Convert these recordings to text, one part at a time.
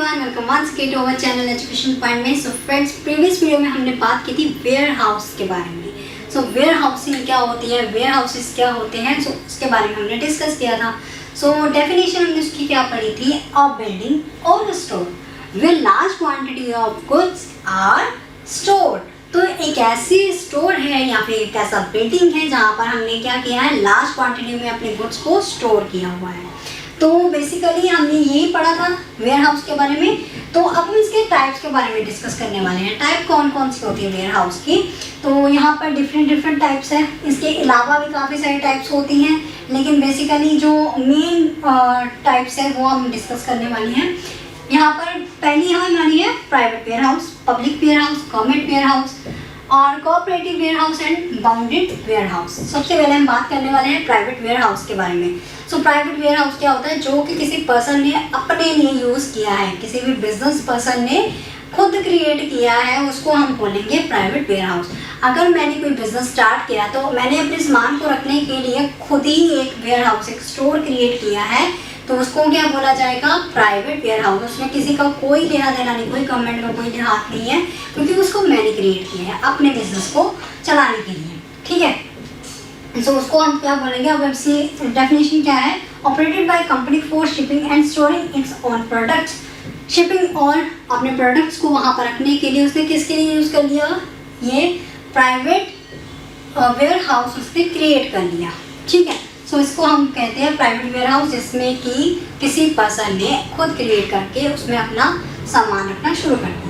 Everyone, welcome once again to our channel Education Point में। So friends, previous video में हमने बात की थी वेयर हाउस के बारे में। सो वेयर हाउसिंग क्या होती है, वेयर हाउसेस क्या होते हैं, सो उसके बारे में हमने डिस्कस किया था। सो डेफिनेशन हमने उसकी क्या पढ़ी थी, अ बिल्डिंग और store where large quantity of goods are stored. तो एक ऐसी स्टोर है या फिर एक ऐसा बिल्डिंग है जहाँ पर हमने क्या किया है, लार्ज क्वांटिटी में अपने गुड्स को स्टोर किया हुआ है। तो बेसिकली हमने यही पढ़ा था वेयर हाउस के बारे में। तो अब हम इसके टाइप्स के बारे में डिस्कस करने वाले हैं। टाइप कौन कौन सी होती है वेयर हाउस की, तो यहाँ पर डिफरेंट टाइप्स है। इसके अलावा भी काफ़ी सारी टाइप्स होती हैं, लेकिन बेसिकली जो मेन टाइप्स है वो हम डिस्कस करने वाली हैं। यहाँ पर पहली हमारी है private warehouse, public warehouse, government warehouse और cooperative warehouse and bonded warehouse. सबसे पहले हम बात करने वाले हैं प्राइवेट वेयर हाउस के बारे में। सो प्राइवेट वेयर हाउस क्या होता है, जो कि किसी पर्सन ने अपने लिए यूज़ किया है, किसी भी बिजनेस पर्सन ने खुद क्रिएट किया है, उसको हम बोलेंगे प्राइवेट वेयर हाउस। अगर मैंने कोई बिजनेस स्टार्ट किया तो मैंने अपने सामान को रखने के लिए खुद ही एक वेयर हाउस, एक स्टोर क्रिएट किया है, तो उसको क्या बोला जाएगा, प्राइवेट वेयर हाउस। उसमें किसी का कोई लेना देना नहीं, कोई गवर्नमेंट का कोई हाथ नहीं है, क्योंकि उसको मैंने क्रिएट किया है अपने बिजनेस को चलाने के लिए। ठीक है, तो उसको हम क्या बोलेंगे। अब इसकी डेफिनेशन क्या है, operated by company for shipping and storing its own products. Shipping और अपने प्रोडक्ट्स को वहाँ पर रखने के लिए उसने किसके लिए यूज़ कर लिया, ये प्राइवेट वेयर हाउस उसने क्रिएट कर लिया। ठीक है, सो इसको हम कहते हैं प्राइवेट वेयर हाउस, जिसमें कि किसी पर्सन ने खुद क्रिएट करके उसमें अपना सामान रखना शुरू कर दिया।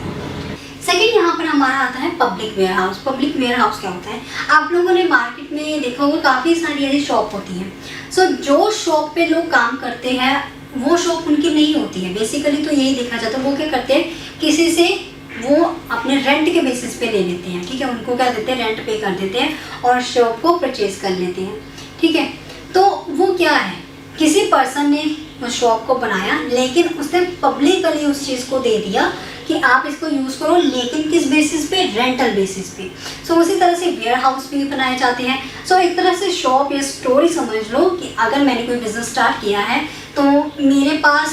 सेकेंड यहाँ पर हमारा आता है public warehouse. Public warehouse क्या होता है, आप लोगों ने मार्केट में देखा होगा काफ़ी सारी ऐसी शॉप होती हैं। सो जो शॉप पे लोग काम करते हैं वो शॉप उनकी नहीं होती है। बेसिकली तो यही देखा जाता है, वो क्या करते हैं, किसी से वो अपने रेंट के बेसिस पे ले लेते हैं। ठीक है, उनको क्या देते हैं, रेंट पे कर देते हैं और शॉप को परचेज कर लेते हैं। ठीक है, तो वो क्या है, किसी पर्सन ने उस शॉप को बनाया, लेकिन उसने पब्लिकली उस चीज़ को दे दिया कि आप इसको यूज़ करो, लेकिन किस बेसिस पे, रेंटल बेसिस पे। सो उसी तरह से वेयर हाउस भी बनाए जाते हैं। सो एक तरह से शॉप या स्टोर ही समझ लो कि अगर मैंने कोई बिजनेस स्टार्ट किया है तो मेरे पास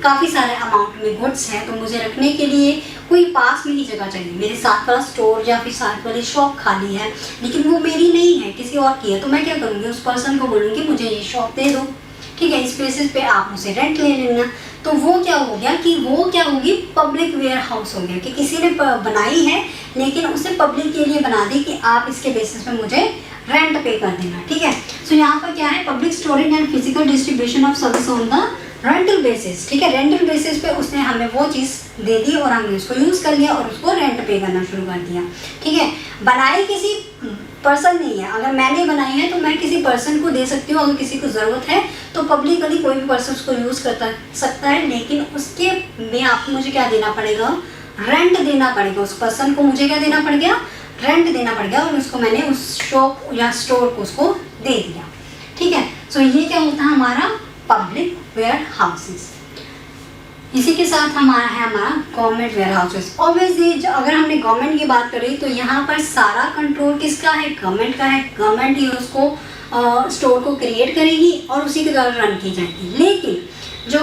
काफ़ी सारे अमाउंट में गुड्स हैं, तो मुझे रखने के लिए कोई पास में ही जगह चाहिए। मेरे साथ वाला स्टोर या फिर साथ वाली शॉप खाली है, लेकिन वो मेरी नहीं है, किसी और की है, तो मैं क्या करूँगी, उस पर्सन को बोलूँगी मुझे ये शॉप दे दो। ठीक है, इस बेसिस पे आप मुझे रेंट ले लेना। तो वो क्या हो गया कि वो क्या होगी, पब्लिक वेयर हाउस हो गया कि किसी ने बनाई है, लेकिन उसे पब्लिक के लिए बना दी कि आप इसके बेसिस पे मुझे रेंट पे कर देना। ठीक है, सो यहाँ पर क्या है, public storing and physical distribution of service on the rental basis. ठीक है, रेंटल बेसिस पे उसने हमें वो चीज़ दे दी और हमने उसको यूज़ कर लिया और उसको रेंट पे करना शुरू कर दिया। ठीक है, बनाई किसी पर्सन नहीं है। अगर मैंने बनाई है तो मैं किसी पर्सन को दे सकती हूँ, अगर किसी को ज़रूरत है तो पब्लिकली कोई भी पर्सन उसको यूज़ कर सकता है, लेकिन उसके में आपको मुझे क्या देना पड़ेगा, रेंट देना पड़ेगा। उस पर्सन को मुझे क्या देना पड़ गया, रेंट देना पड़ गया, और उसको मैंने उस शॉप या स्टोर को उसको दे दिया। ठीक है, सो ये क्या होता है हमारा पब्लिक वेयर हाउसेस। इसी के साथ हमारा है हमारा गवर्नमेंट वेयर हाउसेस। ऑब्वियसली अगर हमने गवर्नमेंट की बात करें तो यहाँ पर सारा कंट्रोल किसका है, गवर्नमेंट का है। गवर्नमेंट ही उसको स्टोर को क्रिएट करेगी और उसी के द्वारा रन की जाएगी। लेकिन जो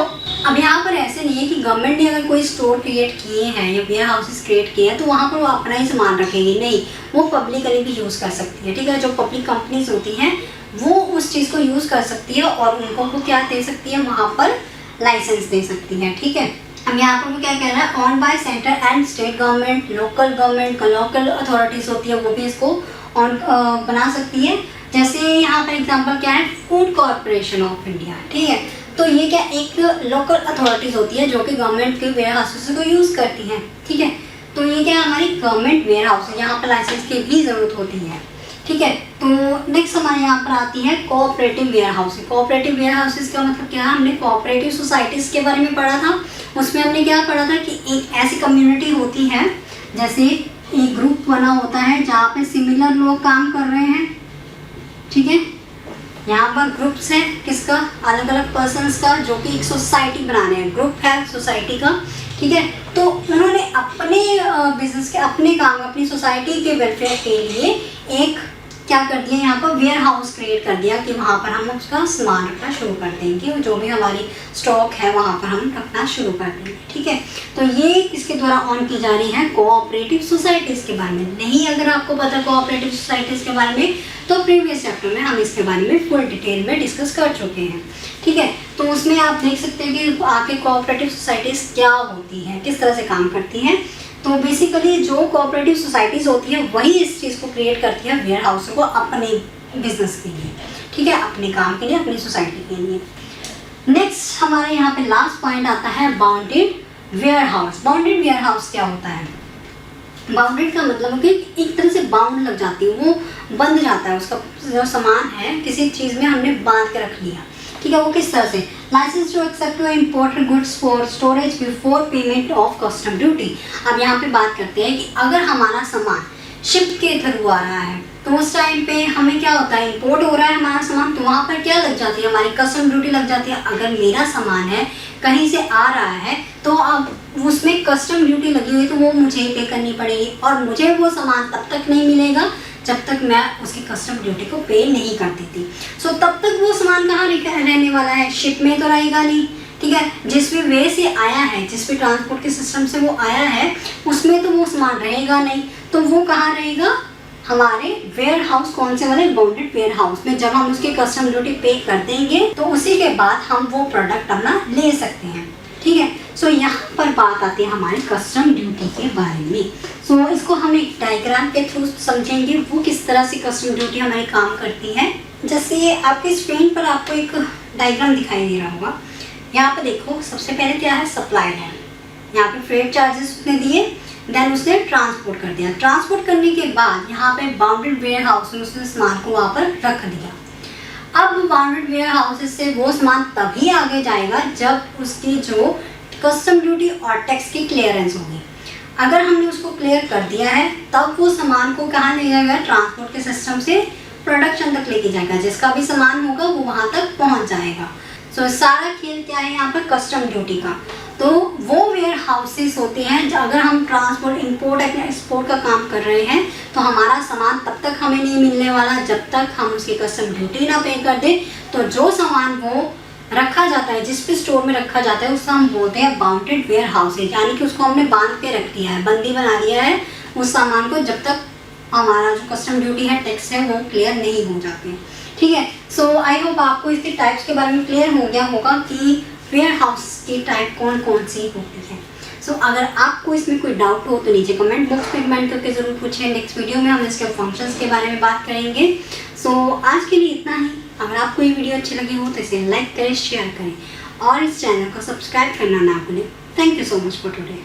अब यहाँ पर ऐसे नहीं है कि गवर्नमेंट ने अगर कोई स्टोर क्रिएट किए हैं या वेयर हाउसेस क्रिएट किए हैं तो वहाँ पर वो अपना ही सामान रखेगी, नहीं, वो पब्लिकली भी यूज़ कर सकती है। ठीक है, जो पब्लिक कंपनीज होती हैं वो उस चीज़ को यूज़ कर सकती है और उनको वो क्या दे सकती है, वहाँ पर लाइसेंस दे सकती है। ठीक है, हम यहाँ पर वो क्या कह रहा है, on by centre and state government, local government, local authorities होती है, वो भी इसको ऑन बना सकती है। जैसे यहाँ पर एग्जांपल क्या है, फूड कॉरपोरेशन ऑफ इंडिया। ठीक है, तो ये क्या एक लोकल अथॉरिटीज़ होती है जो कि गवर्नमेंट के वेयर हाउसेस को यूज़ करती हैं। ठीक है, तो ये क्या हमारी गवर्नमेंट वेयर हाउस है, यहाँ पर लाइसेंस की भी ज़रूरत होती है। ठीक है, तो नेक्स्ट हमारे यहाँ पर आती है cooperative warehouse. Cooperative warehouses का मतलब क्या है, हमने कोऑपरेटिव सोसाइटीज़ के बारे में पढ़ा था। उसमें हमने क्या पढ़ा था कि एक ऐसी कम्युनिटी होती है, जैसे एक ग्रुप बना होता है जहाँ पे सिमिलर लोग काम कर रहे हैं। ठीक है, यहाँ पर ग्रुप्स हैं किसका, अलग अलग पर्सन्स का, जो कि एक सोसाइटी बनाने हैं, ग्रुप है सोसाइटी का। ठीक है, तो उन्होंने अपने बिजनेस के, अपने काम, अपनी सोसाइटी के वेलफेयर के लिए एक क्या कर दिया, यहाँ पर वेयर हाउस क्रिएट कर दिया कि वहाँ पर हम उसका सामान रखना शुरू कर देंगे, जो भी हमारी स्टॉक है वहाँ पर हम रखना शुरू कर देंगे। ठीक है, तो ये किसके द्वारा ऑन की जा रही है, कोऑपरेटिव सोसाइटीज़ के बारे में। नहीं अगर आपको पता कोऑपरेटिव सोसाइटीज़ के बारे में तो प्रीवियस चैप्टर में हम इसके बारे में फुल डिटेल में डिस्कस कर चुके हैं। ठीक है, तो उसमें आप देख सकते हैं कि आपके कोऑपरेटिव सोसाइटीज़ क्या होती हैं, किस तरह से काम करती हैं। तो बेसिकली जो कोऑपरेटिव सोसाइटीज़ होती है वही इस चीज़ को क्रिएट करती है वेयर हाउस को अपने बिजनेस के लिए। ठीक है, अपने काम के लिए, अपनी सोसाइटी के लिए। नेक्स्ट हमारे यहाँ पे लास्ट पॉइंट आता है bonded warehouse. Bonded warehouse क्या होता है, बाउंडेड का मतलब है कि एक तरह से बाउंड लग जाती है, वो बंद जाता है, उसका जो सामान है किसी चीज़ में हमने बांध के रख लिया। ठीक है, वो किस तरह से, license to accept imported goods for storage before payment of custom duty. अब यहाँ पे बात करते हैं कि अगर हमारा सामान शिप के थ्रू आ रहा है तो उस टाइम पे हमें क्या होता है, इंपोर्ट हो रहा है हमारा सामान, तो वहाँ पर क्या लग जाती है, हमारी कस्टम ड्यूटी लग जाती है। अगर मेरा सामान है कहीं से आ रहा है तो अब उसमें कस्टम ड्यूटी लगी हुई तो वो मुझे ही पे करनी पड़ेगी, और मुझे वो सामान तब तक नहीं मिलेगा जब तक मैं उसकी कस्टम ड्यूटी को पे नहीं करती थी। सो तब तक वो सामान कहाँ रहने वाला है, शिप में तो रहेगा नहीं। ठीक है, जिस भी वे से आया है, जिस भी ट्रांसपोर्ट के सिस्टम से वो आया है उसमें तो वो सामान रहेगा नहीं, तो वो कहाँ रहेगा, हमारे वेयर हाउस, कौन से वाले, बाउंडेड वेयर हाउस में। जब हम उसकी कस्टम ड्यूटी पे कर देंगे तो उसी के बाद हम वो प्रोडक्ट अपना ले सकते हैं। ठीक है, सो यहाँ पर बात आती है हमारी कस्टम ड्यूटी के बारे में। सो इसको हम एक डायग्राम के थ्रू समझेंगे वो किस तरह से कस्टम ड्यूटी हमारी काम करती है। जैसे आपके स्क्रीन पर आपको एक डायग्राम दिखाई दे रहा होगा। यहाँ पे देखो, सबसे पहले क्या है, सप्लाई है, यहाँ पे फ्रेट चार्जेस उसने दिए, देन उसने ट्रांसपोर्ट कर दिया। ट्रांसपोर्ट करने के बाद यहाँ पे बाउंडेड वेयर हाउस में उसने सामान को वहाँ पर रख दिया। अब बाउंडेड वेयर हाउसेस से वो सामान तभी आगे जाएगा जब उसकी जो कस्टम ड्यूटी और टैक्स की क्लियरेंस होगी। अगर हमने उसको क्लियर कर दिया है तब वो सामान को कहाँ ले जाएगा, ट्रांसपोर्ट के सिस्टम से प्रोडक्शन तक लेके जाएगा, जिसका भी सामान होगा वो वहाँ तक पहुँच जाएगा। सो सारा खेल क्या है यहाँ पर, कस्टम ड्यूटी का। तो वो वेयर हाउसेस होते हैं अगर हम ट्रांसपोर्ट, इंपोर्ट, एक्सपोर्ट का काम कर रहे हैं तो हमारा सामान तब तक हमें नहीं मिलने वाला जब तक हम उसकी कस्टम ड्यूटी ना पे कर दें। तो जो सामान वो रखा जाता है, जिस भी स्टोर में रखा जाता है, उसको हम बोलते हैं बाउंडेड वेयर हाउसेज, यानी कि उसको हमने बांध के रख दिया है, बंदी बना दिया है उस सामान को, जब तक हमारा जो कस्टम ड्यूटी है, टैक्स है, वो क्लियर नहीं हो जाते। ठीक है, सो आई होप आपको इसके टाइप्स के बारे में क्लियर हो गया होगा कि वेयर हाउस की टाइप कौन कौन सी होती है। सो अगर आपको इसमें कोई डाउट हो तो नीचे कमेंट बॉक्स में कमेंट करके ज़रूर पूछें। नेक्स्ट वीडियो में हम इसके फंक्शंस के बारे में बात करेंगे। सो आज के लिए इतना ही। अगर आपको ये वीडियो अच्छी लगी हो तो इसे लाइक करें, शेयर करें और इस चैनल को सब्सक्राइब करना ना भूलें। Thank you so much for today.